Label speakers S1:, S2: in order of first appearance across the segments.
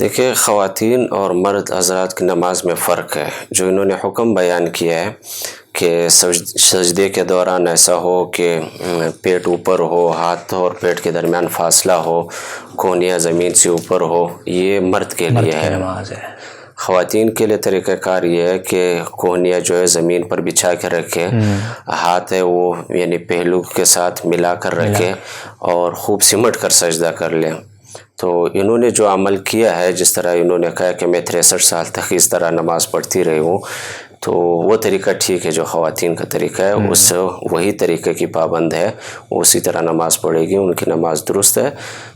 S1: دیکھیے خواتین اور مرد حضرات کی نماز میں فرق ہے. جو انہوں نے حکم بیان کیا ہے کہ سجدے کے دوران ایسا ہو کہ پیٹ اوپر ہو، ہاتھ اور پیٹ کے درمیان فاصلہ ہو، کونیاں زمین سے اوپر ہو، یہ مرد کے لیے ہے.
S2: نماز ہے.
S1: خواتین کے لیے طریقہ کار یہ ہے کہ کونیاں جو ہے زمین پر بچھا کے رکھے، ہاتھ ہے وہ یعنی پہلو کے ساتھ ملا کر رکھے اور خوب سمٹ کر سجدہ کر لیں. تو انہوں نے جو عمل کیا ہے، جس طرح انہوں نے کہا کہ میں 63 سال تک اس طرح نماز پڑھتی رہی ہوں، تو وہ طریقہ ٹھیک ہے. جو خواتین کا طریقہ ہے اس سے وہی طریقے کی پابند ہے، وہ اسی طرح نماز پڑھے گی، ان کی نماز درست ہے.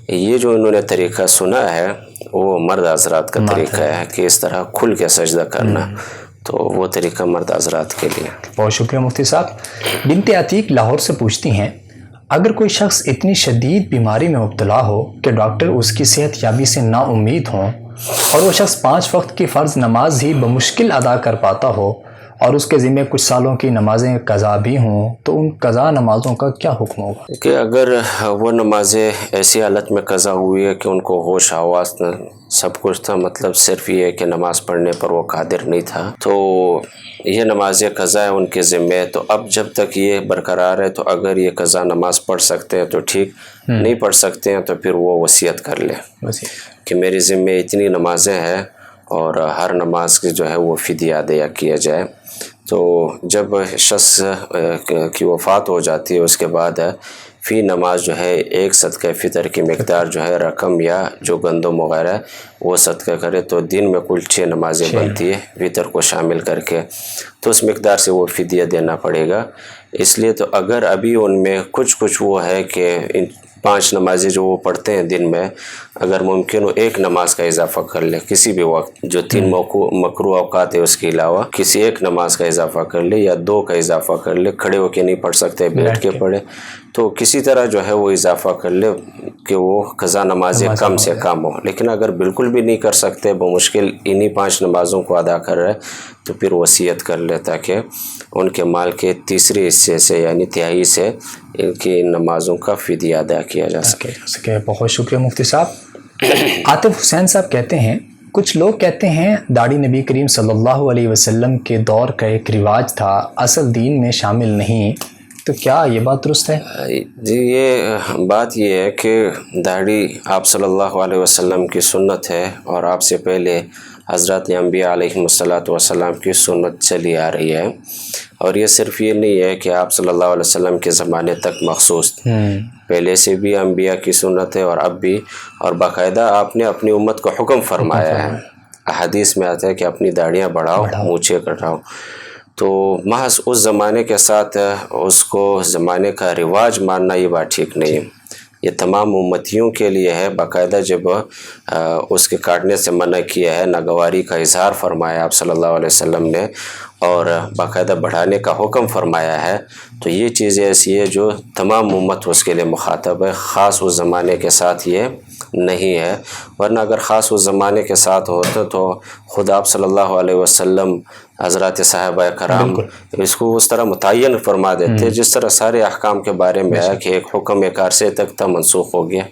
S1: یہ جو انہوں نے طریقہ سنا ہے وہ مرد حضرات کا طریقہ ہے کہ اس طرح کھل کے سجدہ کرنا، تو وہ طریقہ مرد حضرات کے لیے.
S2: بہت شکریہ مفتی صاحب. بنت عتیق لاہور سے پوچھتی ہیں، اگر کوئی شخص اتنی شدید بیماری میں مبتلا ہو کہ ڈاکٹر اس کی صحت یابی سے نا امید ہوں اور وہ شخص 5 وقت کی فرض نماز ہی بمشکل ادا کر پاتا ہو اور اس کے ذمہ کچھ سالوں کی نمازیں قضا بھی ہوں، تو ان قضا نمازوں کا کیا حکم ہوگا؟
S1: کہ اگر وہ نمازیں ایسی حالت میں قضا ہوئی ہے کہ ان کو ہوش حواس سب کچھ تھا، مطلب صرف یہ ہے کہ نماز پڑھنے پر وہ قادر نہیں تھا، تو یہ نماز قضا ہے ان کے ذمہ. تو اب جب تک یہ برقرار ہے تو اگر یہ قضا نماز پڑھ سکتے ہیں تو ٹھیک، نہیں پڑھ سکتے ہیں تو پھر وہ وصیت کر لیں کہ میرے ذمہ اتنی نمازیں ہیں اور ہر نماز کی جو ہے وہ فدیہ ادا کیا جائے. تو جب شخص کی وفات ہو جاتی ہے اس کے بعد فی نماز جو ہے 1 صدقہ فطر کی مقدار جو ہے رقم یا جو گندم وغیرہ وہ صدقہ کرے، تو دن میں کل 6 نمازیں بنتی ہے فطر کو شامل کر کے، تو اس مقدار سے وہ فدیہ دینا پڑے گا. اس لیے تو اگر ابھی ان میں کچھ وہ ہے کہ ان 5 نمازیں جو وہ پڑھتے ہیں دن میں، اگر ممکن ہو 1 نماز کا اضافہ کر لے کسی بھی وقت، جو 3 مکروہ اوقات ہے اس کے علاوہ کسی 1 نماز کا اضافہ کر لے یا 2 کا اضافہ کر لے. کھڑے ہو کے نہیں پڑھ سکتے، بیٹھ کے پڑھے، تو کسی طرح جو ہے وہ اضافہ کر لے کہ وہ قضا نمازیں کم سے کم ہو. لیکن اگر بالکل بھی نہیں کر سکتے، بمشکل انہی 5 نمازوں کو ادا کر رہے، تو پھر وصیت کر لے تاکہ ان کے مال کے تیسرے حصے سے یعنی تہائی سے ان کی نمازوں کا فدیہ ادا کیا جا سکے.
S2: بہت شکریہ مفتی صاحب. عاطف حسین صاحب کہتے ہیں، کچھ لوگ کہتے ہیں داڑھی نبی کریم صلی اللہ علیہ وسلم کے دور کا ایک رواج تھا، اصل دین میں شامل نہیں، تو کیا یہ بات درست ہے؟
S1: جی، یہ بات یہ ہے کہ داڑھی آپ صلی اللہ علیہ وسلم کی سنت ہے اور آپ سے پہلے حضرات انبیاء علیہ السلام کی سنت چلی آ رہی ہے. اور یہ صرف یہ نہیں ہے کہ آپ صلی اللہ علیہ وسلم کے زمانے تک مخصوص، پہلے سے بھی انبیاء کی سنت ہے اور اب بھی، اور باقاعدہ آپ نے اپنی امت کو حکم فرمایا ہے. احادیث میں آتا ہے کہ اپنی داڑیاں بڑھاؤ، مونچھیں کٹاؤ. تو محض اس زمانے کے ساتھ اس کو زمانے کا رواج ماننا یہ بات ٹھیک نہیں ہے. یہ تمام امتیوں کے لیے ہے. باقاعدہ جب اس کے کاٹنے سے منع کیا ہے، ناگواری کا اظہار فرمایا آپ صلی اللہ علیہ وسلم نے، اور باقاعدہ بڑھانے کا حکم فرمایا ہے، تو یہ چیزیں ایسی ہے جو تمام امت اس کے لیے مخاطب ہے. خاص اس زمانے کے ساتھ یہ نہیں ہے، ورنہ اگر خاص اس زمانے کے ساتھ ہوتا تو خود آپ صلی اللہ علیہ وسلم حضرات صحابہ کرام اس کو اس طرح متعین فرما دیتے جس طرح سارے احکام کے بارے میں ہے کہ ایک حکم ایک عرصے تک تھا، منسوخ ہو گیا،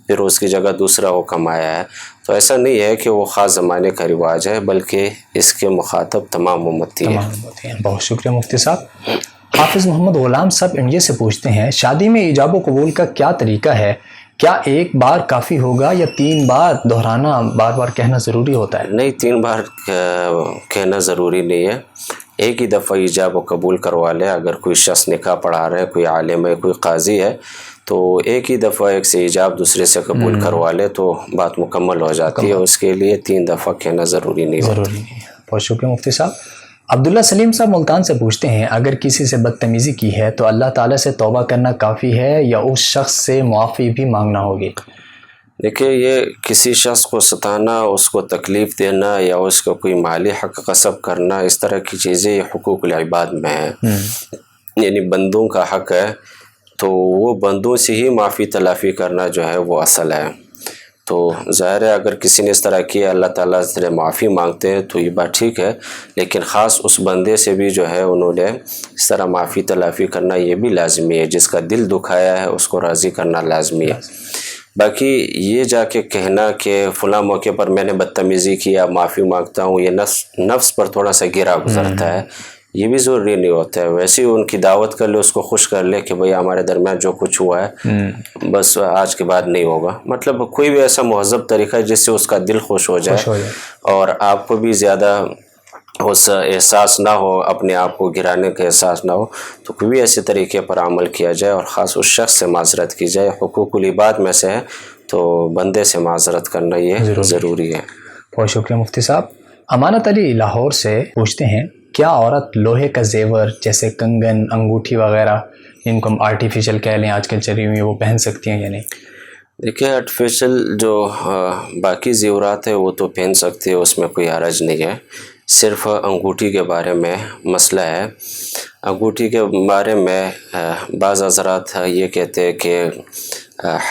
S1: پھر اس کی جگہ دوسرا حکم آیا ہے. تو ایسا نہیں ہے کہ وہ خاص زمانے کا رواج ہے، بلکہ اس کے مخاطب تمام امتی ہیں.
S2: بہت شکریہ مفتی صاحب. حافظ محمد غلام صاحب انڈیا سے پوچھتے ہیں، شادی میں ایجاب و قبول کا کیا طریقہ ہے؟ کیا 1 بار کافی ہوگا یا 3 بار دہرانا، بار بار کہنا ضروری ہوتا ہے؟
S1: نہیں، 3 بار کہنا ضروری نہیں ہے. ایک ہی دفعہ ایجاب و قبول کروا لے. اگر کوئی شخص نکاح پڑھا رہا ہے، کوئی عالم ہے، کوئی قاضی ہے، تو ایک ہی دفعہ ایک سے ایجاب دوسرے سے قبول کروا لے تو بات مکمل ہو جاتی ہے. اس کے لیے 3 دفعہ کہنا ضروری نہیں ہوتا.
S2: بہت شکریہ مفتی صاحب. عبداللہ سلیم صاحب ملتان سے پوچھتے ہیں، اگر کسی سے بدتمیزی کی ہے تو اللہ تعالیٰ سے توبہ کرنا کافی ہے یا اس شخص سے معافی بھی مانگنا ہوگی؟
S1: دیکھیے، یہ کسی شخص کو ستانا، اس کو تکلیف دینا یا اس کو کوئی مالی حق غصب کرنا، اس طرح کی چیزیں یہ حقوق العباد میں ہیں. یعنی بندوں کا حق ہے، تو وہ بندوں سے ہی معافی تلافی کرنا جو ہے وہ اصل ہے. تو ظاہر ہے اگر کسی نے اس طرح کیا، اللہ تعالیٰ سے معافی مانگتے ہیں تو یہ بات ٹھیک ہے، لیکن خاص اس بندے سے بھی جو ہے انہوں نے اس طرح معافی تلافی کرنا یہ بھی لازمی ہے. جس کا دل دکھایا ہے اس کو راضی کرنا لازمی ہے. باقی یہ جا کے کہنا کہ فلاں موقع پر میں نے بدتمیزی کیا معافی مانگتا ہوں، یہ نفس پر تھوڑا سا گرا گزرتا ہے، یہ بھی ضروری نہیں ہوتا ہے. ویسے ہی ان کی دعوت کر لے، اس کو خوش کر لے کہ بھئی ہمارے درمیان جو کچھ ہوا ہے بس آج کے بعد نہیں ہوگا. مطلب کوئی بھی ایسا مہذب طریقہ ہے جس سے اس کا دل خوش ہو جائے اور آپ کو بھی زیادہ اس احساس نہ ہو، اپنے آپ کو گرانے کا احساس نہ ہو، تو کوئی بھی ایسے طریقے پر عمل کیا جائے اور خاص اس شخص سے معذرت کی جائے. حقوق العباد میں سے ہے تو بندے سے معذرت کرنا یہ ضروری ہے.
S2: بہت شکریہ مفتی صاحب. امانت علی لاہور سے پوچھتے ہیں کیا عورت لوہے کا زیور جیسے کنگن، انگوٹھی وغیرہ، ان کو ہم آرٹیفیشل کہہ لیں آج کل چلی ہوئی، وہ پہن سکتی ہیں یا نہیں؟
S1: دیکھیے آرٹیفیشل جو باقی زیورات ہے وہ تو پہن سکتی ہے، اس میں کوئی حرج نہیں ہے. صرف انگوٹھی کے بارے میں مسئلہ ہے. انگوٹھی کے بارے میں بعض حضرات یہ کہتے ہیں کہ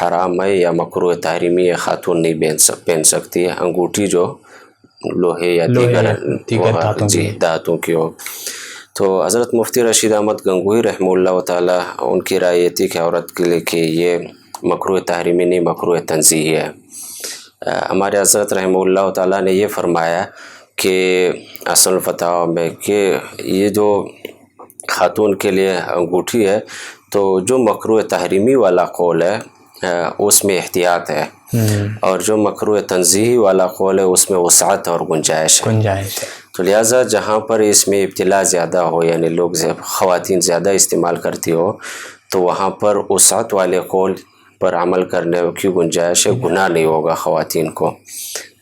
S1: حرام ہے یا مکروہ تحریمی ہے، خاتون نہیں پہن سکتی ہے انگوٹھی جو لوہے یا دیگر دھاتوں کی ہو. تو حضرت مفتی رشید احمد گنگوہی رحمہ اللہ تعالیٰ، ان کی رائے یہ تھی کہ عورت کے لیے کہ یہ مکروہ تحریمی نہیں، مکروہ تنزیہی ہے. ہمارے حضرت رحمہ اللہ تعالیٰ نے یہ فرمایا کہ اصل الفتاوی میں کہ یہ جو خاتون کے لیے انگوٹھی ہے تو جو مکروہ تحریمی والا قول ہے اس میں احتیاط ہے، اور جو مکروہ تنزیہی والا قول ہے اس میں وسعت اور گنجائش ہے. تو لہٰذا جہاں پر اس میں ابتلا زیادہ ہو، یعنی لوگ خواتین زیادہ استعمال کرتی ہو، تو وہاں پر وسعت والے قول پر عمل کرنے کی گنجائش ہے، گناہ نہیں ہوگا خواتین کو.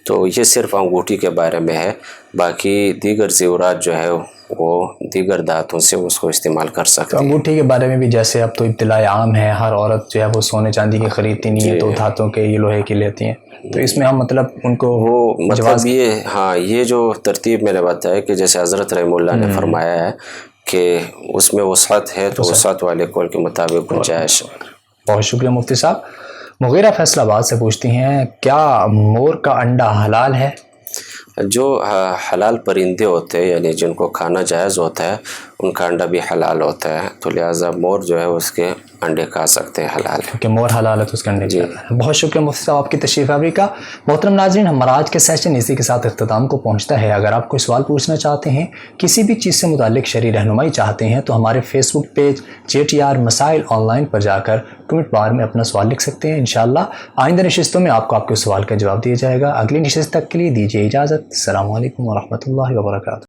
S1: تو یہ صرف انگوٹھی کے بارے میں ہے. باقی دیگر زیورات جو ہے وہ دیگر دھاتوں سے اس کو استعمال کر سکتے ہیں.
S2: انگوٹھی کے بارے میں بھی جیسے اب تو ابتلا عام ہے، ہر عورت جو ہے وہ سونے چاندی کی خریدتی نہیں ہے تو دھاتوں کے یہ لوہے کی لیتی ہیں. تو اس میں ہم مطلب ان کو
S1: وہ مطلب یہ جو ترتیب میں نے بتایا کہ جیسے حضرت رحمہ اللہ نے فرمایا ہے کہ اس میں وسعت ہے، تو وسعت والے قول کے مطابق گنجائش.
S2: بہت شکریہ مفتی صاحب. مغیرہ فیصل آباد سے پوچھتی ہیں کیا مور کا انڈا حلال ہے؟
S1: جو حلال پرندے ہوتے ہیں یعنی جن کو کھانا جائز ہوتا ہے ان کا انڈا بھی حلال ہوتا ہے، تو لہٰذا مور جو ہے اس کے انڈے کھا سکتے ہیں، حلال ہے
S2: کہ مور حلال ہے تو اس کے انڈے بہت شکریہ مفتی صاحب آپ کی تشریف آوری کا. محترم ناظرین، ہمارا آج کے سیشن اسی کے ساتھ اختتام کو پہنچتا ہے. اگر آپ کوئی سوال پوچھنا چاہتے ہیں، کسی بھی چیز سے متعلق شرعی رہنمائی چاہتے ہیں، تو ہمارے فیس بک پیج JTR مسائل آن لائن پر جا کر کمنٹ بار میں اپنا سوال لکھ سکتے ہیں. انشاءاللہ آئندہ نشستوں میں آپ کو آپ کے سوال کا جواب دیا جائے گا. اگلی نشست تک کے لیے دیجیے اجازت. السلام علیکم ورحمۃ اللہ وبرکاتہ.